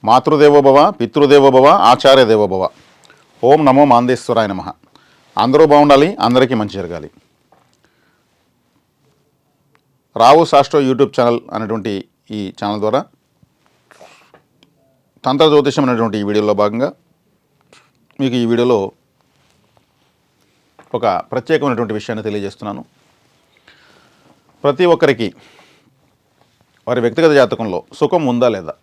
మాతృదేవోభవ, పితృదేవోభవ, ఆచార్య దేవోభవ. ఓం నమో మాందేశ్వరాయ నమః. అందరూ బాగుండాలి, అందరికీ మంచి జరగాలి. రావు శాస్త్ర యూట్యూబ్ ఛానల్ అనేటువంటి ఈ ఛానల్ ద్వారా తంత్ర జ్యోతిషం అనేటువంటి ఈ వీడియోలో భాగంగా మీకు ఈ వీడియోలో ఒక ప్రత్యేకమైనటువంటి విషయాన్ని తెలియజేస్తున్నాను. ప్రతి ఒక్కరికి వారి వ్యక్తిగత జాతకంలో సుఖం ఉందా లేదా,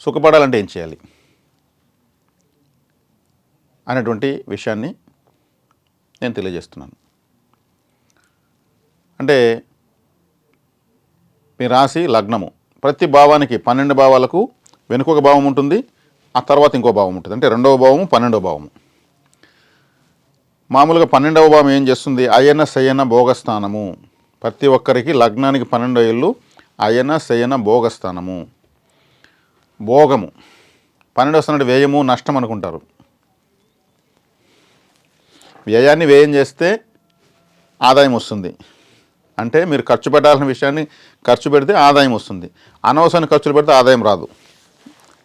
సుఖపడాలంటే ఏం చేయాలి అనేటువంటి విషయాన్ని నేను తెలియజేస్తున్నాను. అంటే మీ రాశి లగ్నము ప్రతి భావానికి 12 భావాలకు వెనుకొక భావం ఉంటుంది, ఆ తర్వాత ఇంకో భావం ఉంటుంది. అంటే 2వ భావము 12వ భావము. మామూలుగా 12వ భావం ఏం చేస్తుంది? అయన శయన భోగస్థానము. ప్రతి ఒక్కరికి లగ్నానికి 12 ఏళ్ళు అయన శయన భోగస్థానము. భోగము 12 వస్తున్నట్టు వ్యయము నష్టం అనుకుంటారు. వ్యయాన్ని వ్యయం చేస్తే ఆదాయం వస్తుంది. అంటే మీరు ఖర్చు పెట్టాల్సిన విషయాన్ని ఖర్చు పెడితే ఆదాయం వస్తుంది. అనవసరమైన ఖర్చులు పెడితే ఆదాయం రాదు.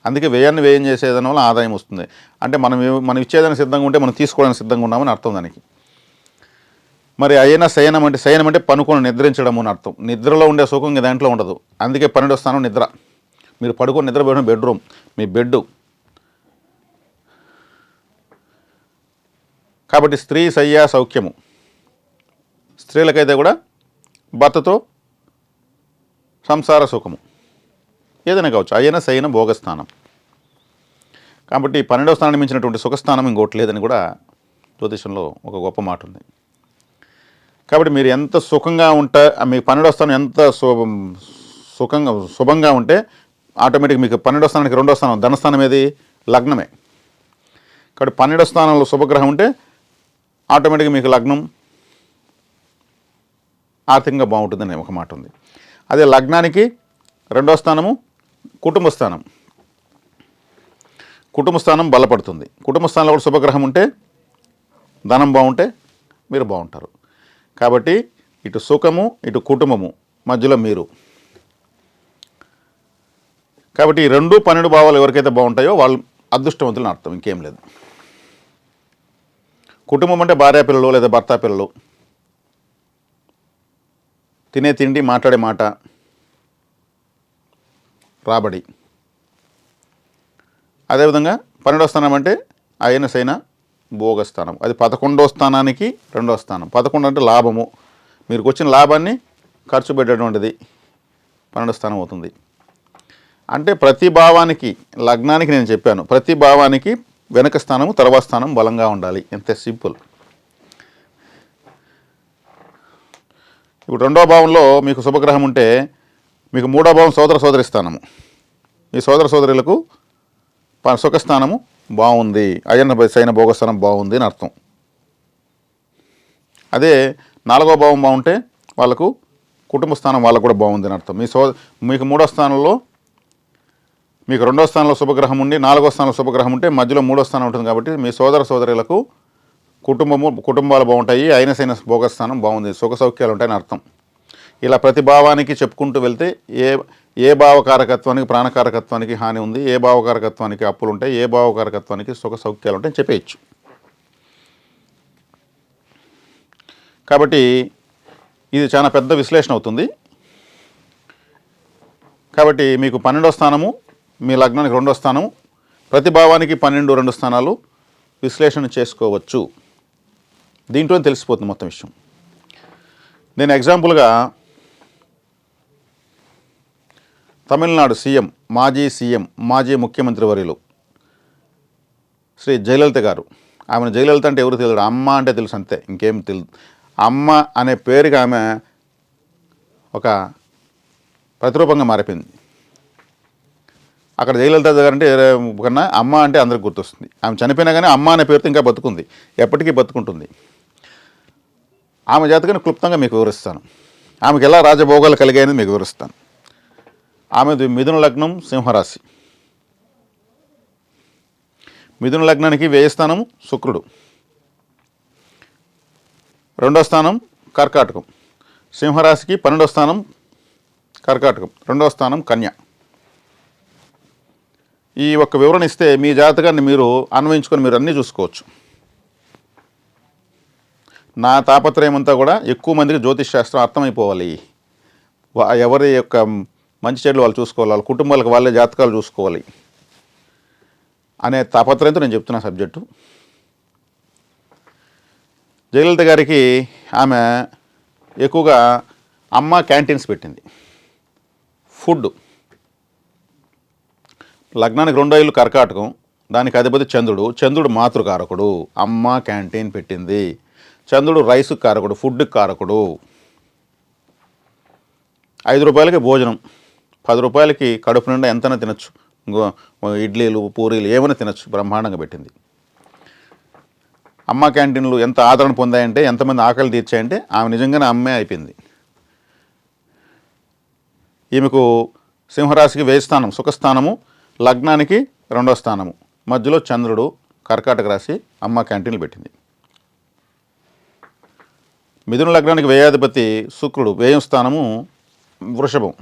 అందుకే వ్యయాన్ని వ్యయం చేసేదాని వల్ల ఆదాయం వస్తుంది. అంటే మనం ఇచ్చేదానికి సిద్ధంగా ఉంటే మనం తీసుకోవడానికి సిద్ధంగా ఉన్నామని అర్థం దానికి. మరి అయినా శయనం అంటే పనుకొని నిద్రించడము అని అర్థం. నిద్రలో ఉండే సుఖం దాంట్లో ఉండదు. అందుకే 12వ స్థానం నిద్ర. మీరు పడుకొని నిద్రపోయిన బెడ్రూమ్, మీ బెడ్. కాబట్టి స్త్రీ శయ్యా సౌఖ్యము. స్త్రీలకైతే కూడా భర్తతో సంసార సుఖము ఏదైనా కావచ్చు. అయినా శయన భోగస్థానం. కాబట్టి 12వ స్థానాన్ని మించినటువంటి సుఖస్థానం ఇంకోటి లేదని కూడా జ్యోతిషంలో ఒక గొప్ప మాట ఉంది. కాబట్టి మీరు ఎంత సుఖంగా ఉంటే, మీ 12వ స్థానం ఎంత శుభంగా ఉంటే ఆటోమేటిక్ మీకు 12వ స్థానానికి 2వ స్థానం ధనస్థానం ఏది? లగ్నమే. కాబట్టి 12వ స్థానంలో శుభగ్రహం ఉంటే ఆటోమేటిక్గా మీకు లగ్నం ఆర్థికంగా బాగుంటుందని ఒక మాట ఉంది. అదే లగ్నానికి 2వ స్థానము కుటుంబ స్థానం. కుటుంబ స్థానం బలపడుతుంది. కుటుంబ స్థానంలో కూడా శుభగ్రహం ఉంటే ధనం బాగుంటే మీరు బాగుంటారు. కాబట్టి ఇటు సుఖము ఇటు కుటుంబము మధ్యలో మీరు. కాబట్టి ఈ 2, 12 భావాలు ఎవరికైతే బాగుంటాయో వాళ్ళు అదృష్టవంతులని అర్థం, ఇంకేం లేదు. కుటుంబం అంటే భార్య పిల్లలు లేదా భర్త పిల్లలు, తినే తిండి, మాట్లాడే మాట, రాబడి. అదేవిధంగా 12వ స్థానం అంటే అయన శయన భోగస్థానం. అది 11వ స్థానానికి 2వ స్థానం. 11 అంటే లాభము. మీకు వచ్చిన లాభాన్ని ఖర్చు పెట్టేటువంటిది 12వ స్థానం అవుతుంది. అంటే ప్రతి భావానికి, లగ్నానికి నేను చెప్పాను, ప్రతి భావానికి వెనక స్థానము తర్వాత స్థానం బలంగా ఉండాలి. ఎంత సింపుల్. ఇప్పుడు 2వ భావంలో మీకు శుభగ్రహం ఉంటే మీకు 3వ భావం సోదర సోదరి స్థానము. ఈ సోదర సోదరులకు సుఖస్థానము బాగుంది, అయన శయన భోగస్థానం బాగుంది అని అర్థం. అదే 4వ భావం బాగుంటే వాళ్ళకు కుటుంబ స్థానం వాళ్ళకు కూడా బాగుంది అని అర్థం. మీకు 3వ స్థానంలో, మీకు 2వ స్థానంలో శుభగ్రహం ఉండి 4వ స్థానంలో శుభగ్రహం ఉంటే మధ్యలో 3వ స్థానం ఉంటుంది. కాబట్టి మీ సోదర సోదరులకు కుటుంబాలు బాగుంటాయి, అయిన శయన భోగస్థానం బాగుంది, సుఖ సౌఖ్యాలు ఉంటాయని అర్థం. ఇలా ప్రతి భావానికి చెప్పుకుంటూ వెళ్తే ఏ భావకారకత్వానికి ప్రాణకారకత్వానికి హాని ఉంది, ఏ భావకారకత్వానికి అప్పులు ఉంటాయి, ఏ భావకారకత్వానికి సుఖ సౌఖ్యాలు ఉంటాయని చెప్పేయచ్చు. కాబట్టి ఇది చాలా పెద్ద విశ్లేషణ అవుతుంది. కాబట్టి మీకు 12వ స్థానము, మీ లగ్నానికి 2వ స్థానము, ప్రతి భావానికి 12, 2 స్థానాలు విశ్లేషణ చేసుకోవచ్చు. దీంట్లో తెలిసిపోతుంది మొత్తం విషయం. నేను ఎగ్జాంపుల్గా తమిళనాడు సీఎం, మాజీ ముఖ్యమంత్రి వర్యులు శ్రీ జయలలిత గారు. ఆమెను జయలలిత అంటే ఎవరు తెలియదు, అమ్మ అంటే తెలుసు అంతే, ఇంకేం తెలియదు. అమ్మ అనే పేరుకి ఆమె ఒక ప్రతిరూపంగా మారిపోయింది. అక్కడ జయలలిత గారు అంటే కన్నా అమ్మ అంటే అందరికి గుర్తొస్తుంది. ఆమె చనిపోయినా కానీ అమ్మ అనే పేరుతో ఇంకా బతుకుంది, ఎప్పటికీ బతుకుంటుంది. ఆమె జాతకాన్ని క్లుప్తంగా మీకు వివరిస్తాను. ఆమెకు ఎలా రాజభోగాలు కలిగాయని మీకు వివరిస్తాను. ఆమెది మిథున లగ్నం, సింహరాశి. మిథున లగ్నానికి వ్యయస్థానం శుక్రుడు, 2వ స్థానం కర్కాటకం. సింహరాశికి 12వ స్థానం కర్కాటకం, 2వ స్థానం కన్య. ఈ ఒక్క వివరణ ఇస్తే మీ జాతకాన్ని మీరు అన్వయించుకొని మీరు అన్నీ చూసుకోవచ్చు. నా తాపత్రయం అంతా కూడా ఎక్కువ మందికి జ్యోతిష్ శాస్త్రం అర్థమైపోవాలి. ఎవరి యొక్క మంచి చెడులు వాళ్ళు చూసుకోవాలి, వాళ్ళ కుటుంబాలకు వాళ్ళే జాతకాలు చూసుకోవాలి అనే తాపత్రయంతో నేను చెప్తున్నా సబ్జెక్టు. జయలలిత గారికి ఆమె ఎక్కువగా అమ్మ క్యాంటీన్స్ పెట్టింది. ఫుడ్ లగ్నానికి 2వ ఇల్లు కర్కాటకం, దానికి అధిపతి చంద్రుడు. చంద్రుడు మాతృకారకుడు. అమ్మ క్యాంటీన్ పెట్టింది. చంద్రుడు రైసు కారకుడు, ఫుడ్ కారకుడు. 5 రూపాయలకి భోజనం, 10 రూపాయలకి కడుపు నిండా ఎంతైనా తినచ్చు. ఇడ్లీలు పూరీలు ఏమైనా తినచ్చు, బ్రహ్మాండంగా పెట్టింది. అమ్మ క్యాంటీన్లు ఎంత ఆదరణ పొందాయంటే, ఎంతమంది ఆకలి తీర్చాయంటే ఆమె నిజంగానే అమ్మే అయిపోయింది. ఈమెకు సింహరాశికి 1000 స్థానం సుఖస్థానము, లగ్నానికి 2వ స్థానము, మధ్యలో చంద్రుడు, కర్కాటక రాశి, అమ్మ క్యాంటీన్లు పెట్టింది. మిథున లగ్నానికి వ్యయాధిపతి శుక్రుడు, వ్యయం స్థానము వృషభం.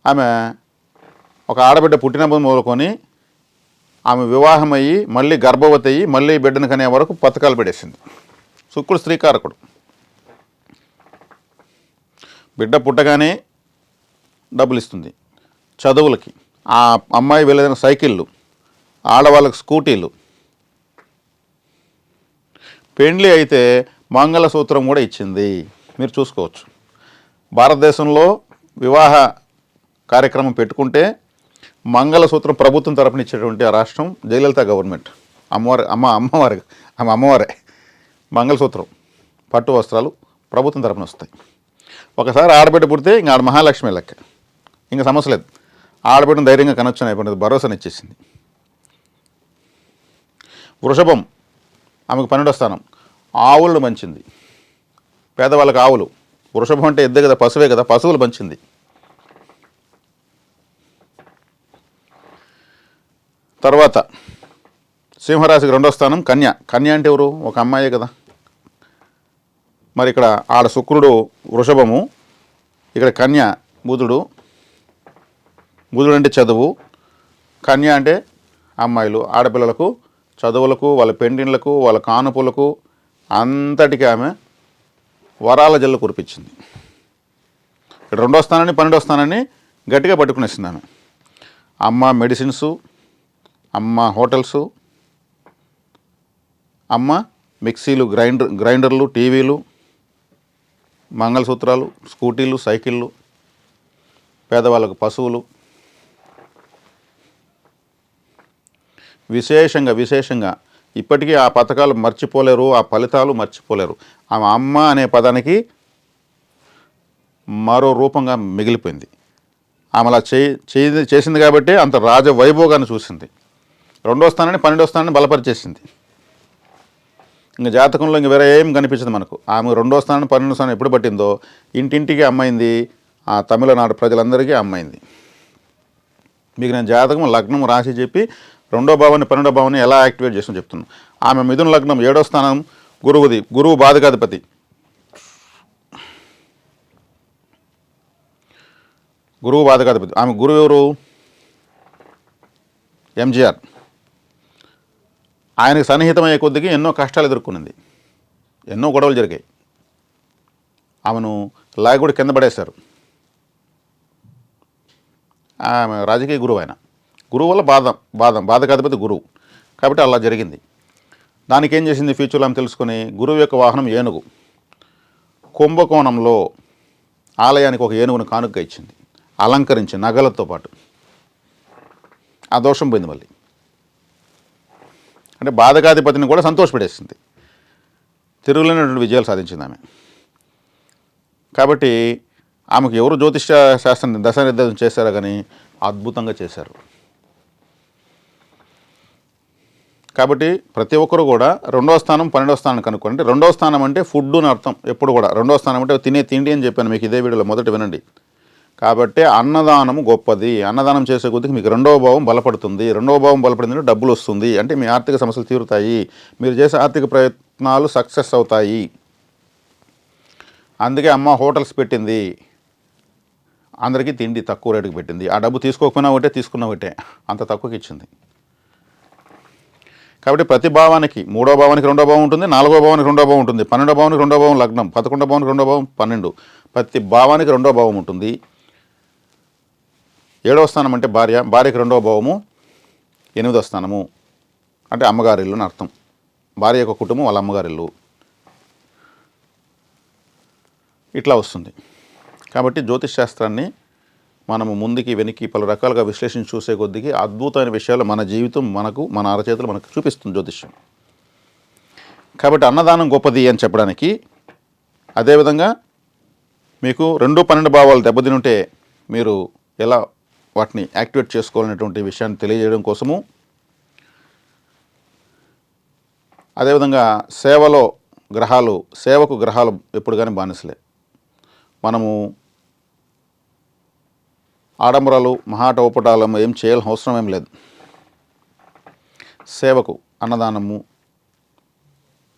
ఆమె ఒక ఆడబిడ్డ పుట్టినప్పుడు మొదలుకొని ఆమె వివాహం అయ్యి మళ్ళీ గర్భవతి అయ్యి మళ్ళీ బిడ్డను కనే వరకు పథకాలు పెట్టేసింది. శుక్రుడు స్త్రీకారకుడు. బిడ్డ పుట్టగానే డబ్బులు ఇస్తుంది చదువులకి. ఆ అమ్మాయి వెళ్ళిన సైకిళ్ళు, ఆడవాళ్ళకి స్కూటీలు. పెండ్లి అయితే మంగళసూత్రం కూడా ఇచ్చింది. మీరు చూసుకోవచ్చు. భారతదేశంలో వివాహ కార్యక్రమం పెట్టుకుంటే మంగళసూత్రం ప్రభుత్వం తరపున ఇచ్చేటువంటి ఆ రాష్ట్రం జయలలిత గవర్నమెంట్. అమ్మవారే మంగళసూత్రం, పట్టు వస్త్రాలు ప్రభుత్వం తరపున వస్తాయి. ఒకసారి ఆడబిడ్డ పుడితే ఇంకా ఆడ మహాలక్ష్మి లెక్క, ఇంకా సమస్య లేదు. ఆడబిడ్డను ధైర్యంగా కనెక్షన్ అయిపోయింది, భరోసాని ఇచ్చేసింది. వృషభం ఆమెకు 12వ స్థానం, ఆవులను మంచింది. పేదవాళ్ళకి ఆవులు. వృషభం అంటే ఎద్దే కదా, పశువే కదా, పశువులు మంచింది. తర్వాత సింహరాశికి 2వ స్థానం కన్య. కన్య అంటే ఎవరు? ఒక అమ్మాయే కదా. మరి ఇక్కడ ఆడ శుక్రుడు వృషభము, ఇక్కడ కన్య బుధుడు. బుధుడు అంటే చదువు, కన్య అంటే అమ్మాయిలు. ఆడపిల్లలకు చదువులకు, వాళ్ళ పెండిన్లకు, వాళ్ళ కానుపులకు అంతటికీ ఆమె వరాల జల్లు కురిపించింది. ఇక్కడ 2వ స్థానాన్ని 12వ స్థానాన్ని గట్టిగా పట్టుకునేసింది ఆమె. అమ్మ మెడిసిన్సు, అమ్మ హోటల్సు, అమ్మ మిక్సీలు, గ్రైండర్లు, టీవీలు, మంగళసూత్రాలు, స్కూటీలు, సైకిళ్ళు, పేదవాళ్ళకు పశువులు. విశేషంగా ఇప్పటికీ ఆ పథకాలు మర్చిపోలేరు, ఆ ఫలితాలు మర్చిపోలేరు. ఆమె అమ్మ అనే పదానికి మరో రూపంగా మిగిలిపోయింది. ఆమె అలా చేసింది కాబట్టి అంత రాజవైభోగాన్ని చూసింది. 2వ స్థానాన్ని 12వ స్థానాన్ని బలపరిచేసింది. ఇంకా జాతకంలో ఇంక వేరే ఏం కనిపించదు మనకు. ఆమె 2వ స్థానం 12వ స్థానం ఎప్పుడు పట్టిందో ఇంటింటికి అమ్మైంది. ఆ తమిళనాడు ప్రజలందరికీ అమ్మైంది. మీకు నేను జాతకం, లగ్నం రాసి చెప్పి 2వ భావాన్ని 12వ భావాన్ని ఎలా యాక్టివేట్ చేస్తుందో చెప్తున్నాను. ఆమె మిథున లగ్నం 7వ స్థానం గురువుది. గురువు బాధకాధిపతి. గురువు బాధకాధిపతి. ఆమె గురువు ఎవరు? ఎంజీఆర్. ఆయనకు సన్నిహితమయ్యే కొద్దికి ఎన్నో కష్టాలు ఎదుర్కొనింది, ఎన్నో గొడవలు జరిగాయి. ఆమెను లాగుడి కింద పడేశారు. ఆమె రాజకీయ గురువు. ఆయన గురువు వల్ల బాధకాధిపతి గురువు కాబట్టి అలా జరిగింది. దానికి ఏం చేసింది ఫ్యూచర్లో ఆమె తెలుసుకొని, గురువు యొక్క వాహనం ఏనుగు. కుంభకోణంలో ఆలయానికి ఒక ఏనుగును కానుకగా ఇచ్చింది, అలంకరించి నగలతో పాటు. ఆ దోషం పోయింది మళ్ళీ. అంటే బాధకాధిపతిని కూడా సంతోషపెట్టేసింది. తిరుగులేనటువంటి విజయాలు సాధించింది ఆమె. కాబట్టి ఆమెకు ఎవరు జ్యోతిష శాస్త్రం దశానిర్దేశం చేశారో కానీ అద్భుతంగా చేశారు. కాబట్టి ప్రతి ఒక్కరు కూడా 2వ స్థానం 12వ స్థానం కనుక్కోండి. 2వ స్థానం అంటే ఫుడ్ అని అర్థం. ఎప్పుడు కూడా 2వ స్థానం అంటే తినే తిండి అని చెప్పాను మీకు ఇదే వీడియోలో, మొదట వినండి. కాబట్టి అన్నదానము గొప్పది. అన్నదానం చేసే కొద్దికి మీకు 2వ భావం బలపడుతుంది. 2వ భావం బలపడిందంటే డబ్బులు వస్తుంది, అంటే మీ ఆర్థిక సమస్యలు తీరుతాయి, మీరు చేసే ఆర్థిక ప్రయత్నాలు సక్సెస్ అవుతాయి. అందుకే అమ్మ హోటల్స్ పెట్టింది. అందరికీ తిండి తక్కువ రేటుకి పెట్టింది. ఆ డబ్బు తీసుకోకపోయినా ఒకటే, తీసుకున్నా ఒకటే, అంత తక్కువకి ఇచ్చింది. కాబట్టి ప్రతి భావానికి 3వ భావానికి 2వ భావం ఉంటుంది, 4వ భావానికి 2వ భావం ఉంటుంది, 12వ భావానికి 2వ భావం లగ్నం, 11వ భావానికి 2వ భావం 12. ప్రతి భావానికి 2వ భావం ఉంటుంది. 7వ స్థానం అంటే భార్య, భార్యకి 2వ భావము 8వ స్థానము అంటే అమ్మగారిల్లు అని అర్థం. భార్య యొక్క కుటుంబం వాళ్ళ అమ్మగారిల్లు ఇట్లా వస్తుంది. కాబట్టి జ్యోతిష్ శాస్త్రాన్ని మనము ముందుకి వెనక్కి పలు రకాలుగా విశ్లేషించి చూసే కొద్దికి అద్భుతమైన విషయాలు మన జీవితం మన అరచేతులు మనకు చూపిస్తుంది జ్యోతిష్యం. కాబట్టి అన్నదానం గొప్పది అని చెప్పడానికి, అదేవిధంగా మీకు 2-12 భావాలు దెబ్బతిని ఉంటే మీరు ఎలా వాటిని యాక్టివేట్ చేసుకోవాలనేటువంటి విషయాన్ని తెలియజేయడం కోసము, అదేవిధంగా సేవకు గ్రహాలు ఎప్పుడు కానీ బానిసలే. మనము ఆడంబరాలు మహాటోపటాలు ఏం చేయాల్సిన అవసరం ఏం లేదు. సేవకు, అన్నదానము,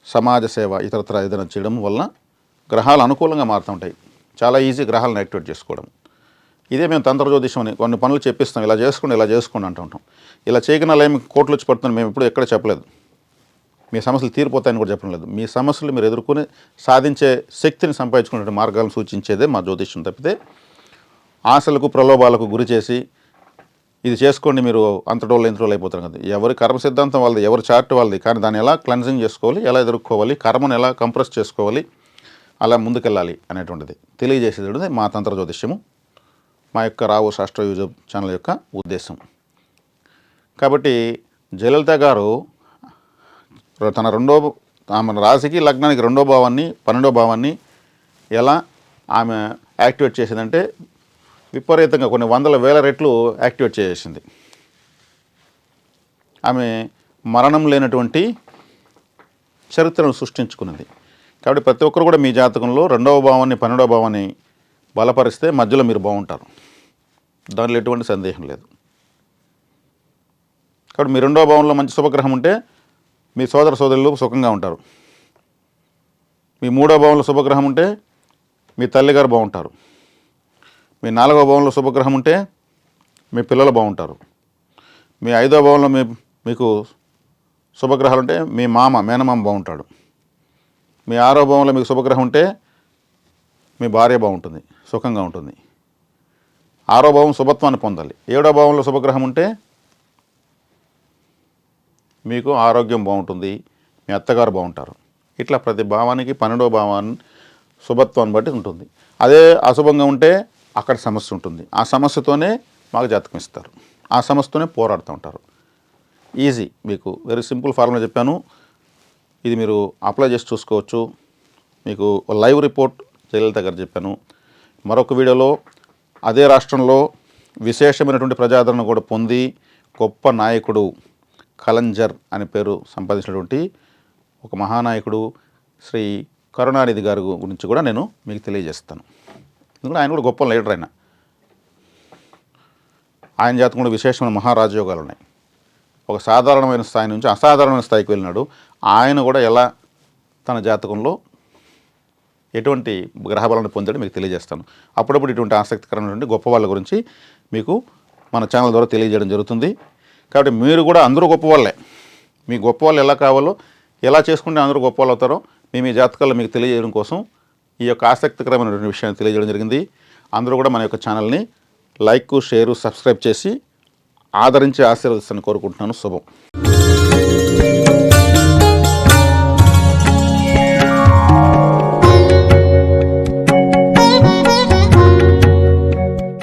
సమాజ సేవ, ఇతరత్ర ఏదైనా చేయడం వల్ల గ్రహాలు అనుకూలంగా మారుతుంటాయి. చాలా ఈజీ గ్రహాలను యాక్టివేట్ చేసుకోవడం. ఇదే మేము తంత్ర జ్యోతిషం అని కొన్ని పనులు చెప్పిస్తాం, ఇలా చేసుకోండి అంటూ ఉంటాం. ఇలా చేయకుండా ఏమి కోట్లు వచ్చి పడుతున్నాం మేము ఎప్పుడు ఎక్కడ చెప్పలేదు. మీ సమస్యలు తీరిపోతాయని కూడా చెప్పడం లేదు. మీ సమస్యలు మీరు ఎదుర్కొని సాధించే శక్తిని సంపాదించుకునే మార్గాలను సూచించేదే మా జ్యోతిష్యం తప్పితే ఆశలకు ప్రలోభాలకు గురి చేసి ఇది చేసుకోండి మీరు అంతటోళ్ళు ఇంతటోళ్ళు అయిపోతారు కదా. ఎవరి కర్మ సిద్ధాంతం వాళ్ళది, ఎవరి చార్ట్ వాళ్ళది. కానీ దాన్ని ఎలా క్లెన్జింగ్ చేసుకోవాలి, ఎలా ఎదుర్కోవాలి, కర్మను ఎలా కంప్రెస్ చేసుకోవాలి, అలా ముందుకెళ్ళాలి అనేటువంటిది తెలియజేసేది మా తంత్ర జ్యోతిష్యము, మా యొక్క రావు శాస్త్ర యూట్యూబ్ ఛానల్ యొక్క ఉద్దేశం. కాబట్టి జయలలిత గారు తన ఆమె రాశికి లగ్నానికి 2వ భావాన్ని 12వ భావాన్ని ఎలా ఆమె యాక్టివేట్ చేసిందంటే విపరీతంగా కొన్ని వందల వేల రెట్లు యాక్టివేట్ చేసేసింది. ఆమె మరణం లేనటువంటి చరిత్రను సృష్టించుకున్నది. కాబట్టి ప్రతి ఒక్కరు కూడా మీ జాతకంలో 2వ భావాన్ని 12వ భావాన్ని బలపరిస్తే మధ్యలో మీరు బాగుంటారు, దానిలో ఎటువంటి సందేహం లేదు. కాబట్టి మీ 2వ భావంలో మంచి శుభగ్రహం ఉంటే మీ సోదర సోదరులు సుఖంగా ఉంటారు. మీ 3వ భావంలో శుభగ్రహం ఉంటే మీ తల్లిగారు బాగుంటారు. మీ 4వ భావంలో శుభగ్రహం ఉంటే మీ పిల్లలు బాగుంటారు. మీ 5వ భావంలో మీకు శుభగ్రహాలు ఉంటే మీ మేనమామ బాగుంటాడు. మీ 6వ భావంలో మీకు శుభగ్రహం ఉంటే మీ భార్య బాగుంటుంది, సుఖంగా ఉంటుంది. 6వ భావం శుభత్వాన్ని పొందాలి. 7వ భావంలో శుభగ్రహం ఉంటే మీకు ఆరోగ్యం బాగుంటుంది, మీ అత్తగారు బాగుంటారు. ఇట్లా ప్రతి భావానికి 12వ భావాన్ని శుభత్వాన్ని బట్టి ఉంటుంది. అదే అశుభంగా ఉంటే అక్కడ సమస్య ఉంటుంది. ఆ సమస్యతోనే మాకు జాతకం ఇస్తారు, ఆ సమస్యతోనే పోరాడుతూ ఉంటారు. ఈజీ, మీకు వెరీ సింపుల్ ఫార్ములా చెప్పాను. ఇది మీరు అప్లై చేసి చూసుకోవచ్చు. మీకు లైవ్ రిపోర్ట్ జయలలిత గారు చెప్పాను. మరొక వీడియోలో అదే రాష్ట్రంలో విశేషమైనటువంటి ప్రజాదరణ కూడా పొంది గొప్ప నాయకుడు కలంజర్ అనే పేరు సంపాదించినటువంటి ఒక మహానాయకుడు శ్రీ కరుణానిధి గారి గురించి కూడా నేను మీకు తెలియజేస్తాను. ఎందుకంటే ఆయన కూడా గొప్ప లీడర్. ఆయన జాతకం కూడా విశేషమైన మహారాజయోగాలు ఉన్నాయి. ఒక సాధారణమైన స్థాయి నుంచి అసాధారణమైన స్థాయికి వెళ్ళినాడు. ఆయన కూడా ఎలా తన జాతకంలో ఎటువంటి గ్రహబలాన్ని పొందాడో మీకు తెలియజేస్తాను. అప్పుడప్పుడు ఇటువంటి ఆసక్తికరమైనటువంటి గొప్ప వాళ్ళ గురించి మీకు మన ఛానల్ ద్వారా తెలియజేయడం జరుగుతుంది. కాబట్టి మీరు కూడా అందరూ గొప్ప వాళ్ళే. మీ గొప్ప వాళ్ళు ఎలా కావాలో, ఎలా చేసుకుంటే అందరూ గొప్ప వాళ్ళు అవుతారో మీ జాతకాల్లో మీకు తెలియజేయడం కోసం ఈ యొక్క ఆసక్తికరమైనటువంటి విషయాన్ని తెలియజేయడం జరిగింది. అందరూ కూడా మన యొక్క ఛానల్ని లైక్, షేరు, సబ్స్క్రైబ్ చేసి ఆదరించి ఆశీర్వదిస్తాను కోరుకుంటున్నాను. శుభం.